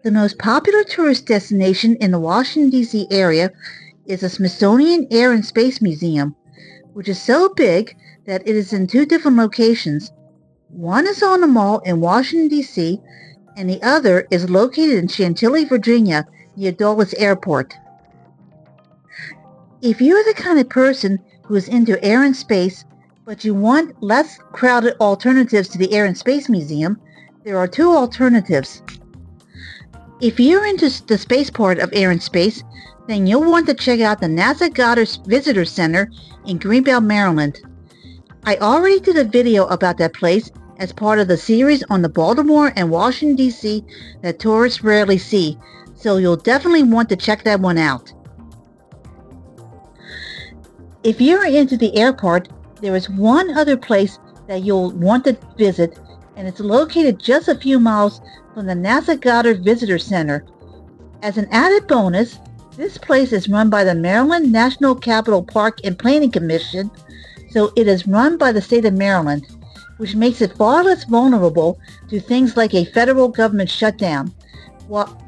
The most popular tourist destination in the Washington, D.C. area is the Smithsonian Air and Space Museum, which is so big that it is in two different locations. One is on the mall in Washington, D.C., and the other is located in Chantilly, Virginia, near Dulles Airport. If you are the kind of person who is into air and space, but you want less crowded alternatives to the Air and Space Museum, there are two alternatives. If you're into the space part of Air and Space, then you'll want to check out the NASA Goddard Visitor Center in Greenbelt, Maryland. I already did a video about that place as part of the series on the Baltimore and Washington, D.C. that tourists rarely see, so you'll definitely want to check that one out. If you're into the air part, there is one other place that you'll want to visit, and it's located just a few miles from the NASA Goddard Visitor Center. As an added bonus, this place is run by the Maryland National Capital Park and Planning Commission, so it is run by the state of Maryland, which makes it far less vulnerable to things like a federal government shutdown,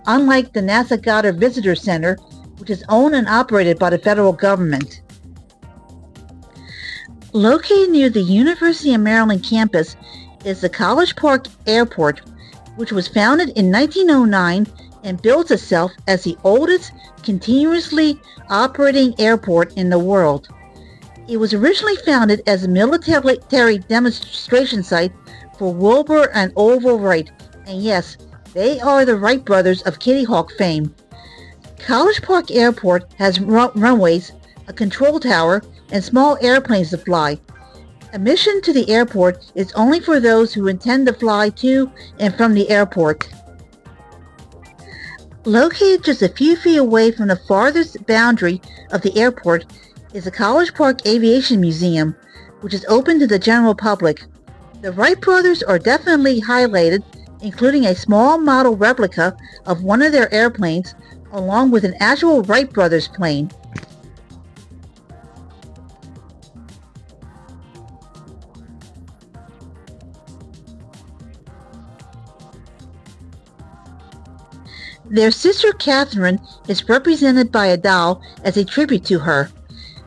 unlike the NASA Goddard Visitor Center, which is owned and operated by the federal government. Located near the University of Maryland campus is the College Park Airport, which was founded in 1909 and bills itself as the oldest continuously operating airport in the world. It was originally founded as a military demonstration site for Wilbur and Orville Wright, and yes, they are the Wright brothers of Kitty Hawk fame. College Park Airport has runways, a control tower, and small airplanes to fly. Admission to the airport is only for those who intend to fly to and from the airport. Located just a few feet away from the farthest boundary of the airport is the College Park Aviation Museum, which is open to the general public. The Wright brothers are definitely highlighted, including a small model replica of one of their airplanes, along with an actual Wright brothers plane. Their sister Catherine is represented by a doll as a tribute to her.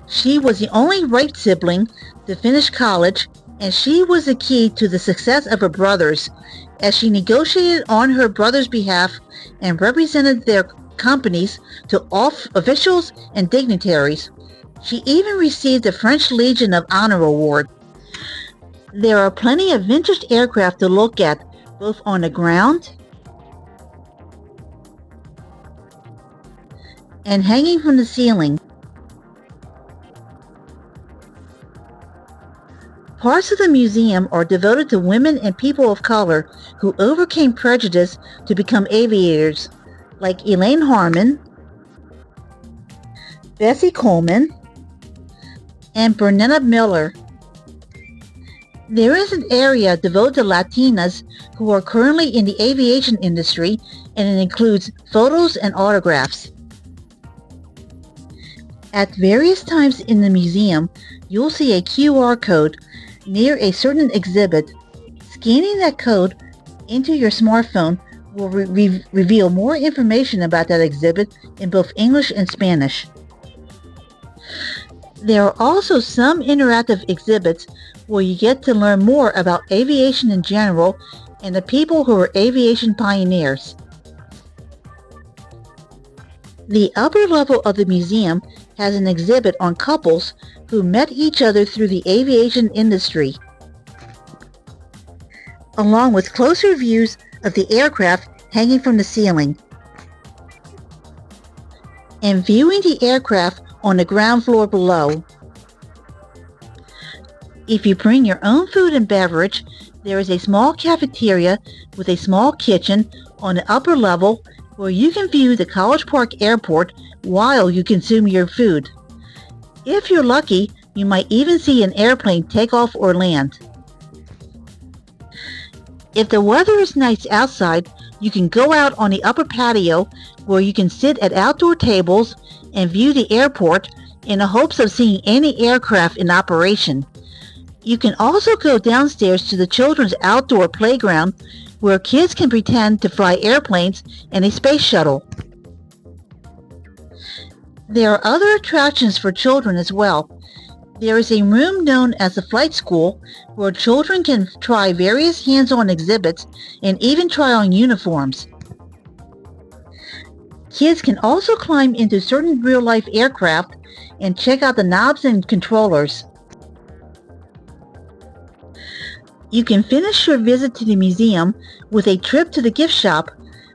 She was the only Wright sibling to finish college, and she was the key to the success of her brothers, as she negotiated on her brothers' behalf and represented their companies to all officials and dignitaries. She even received the French Legion of Honor Award. There are plenty of vintage aircraft to look at, both on the ground and hanging from the ceiling. Parts of the museum are devoted to women and people of color who overcame prejudice to become aviators, like Elaine Harmon, Bessie Coleman, and Bernetta Miller. There is an area devoted to Latinas who are currently in the aviation industry, and it includes photos and autographs. At various times in the museum, you'll see a QR code near a certain exhibit. Scanning that code into your smartphone will reveal more information about that exhibit in both English and Spanish. There are also some interactive exhibits where you get to learn more about aviation in general and the people who are aviation pioneers. The upper level of the museum has an exhibit on couples who met each other through the aviation industry, along with closer views of the aircraft hanging from the ceiling, and viewing the aircraft on the ground floor below. If you bring your own food and beverage, there is a small cafeteria with a small kitchen on the upper level where you can view the College Park Airport while you consume your food. If you're lucky, you might even see an airplane take off or land. If the weather is nice outside, you can go out on the upper patio where you can sit at outdoor tables and view the airport in the hopes of seeing any aircraft in operation. You can also go downstairs to the children's outdoor playground where kids can pretend to fly airplanes and a space shuttle. There are other attractions for children as well. There is a room known as the Flight School where children can try various hands-on exhibits and even try on uniforms. Kids can also climb into certain real-life aircraft and check out the knobs and controllers. You can finish your visit to the museum with a trip to the gift shop,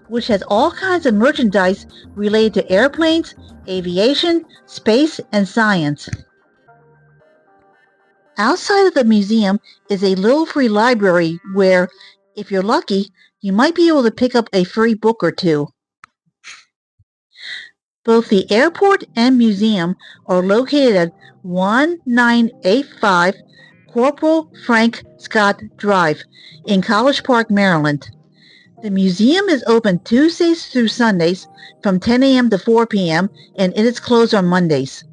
which has all kinds of merchandise related to airplanes, aviation, space, and science. Outside of the museum is a little free library where, if you're lucky, you might be able to pick up a free book or two. Both the airport and museum are located at 1985 Corporal Frank Scott Drive in College Park, Maryland. The museum is open Tuesdays through Sundays from 10 a.m. to 4 p.m. and it is closed on Mondays.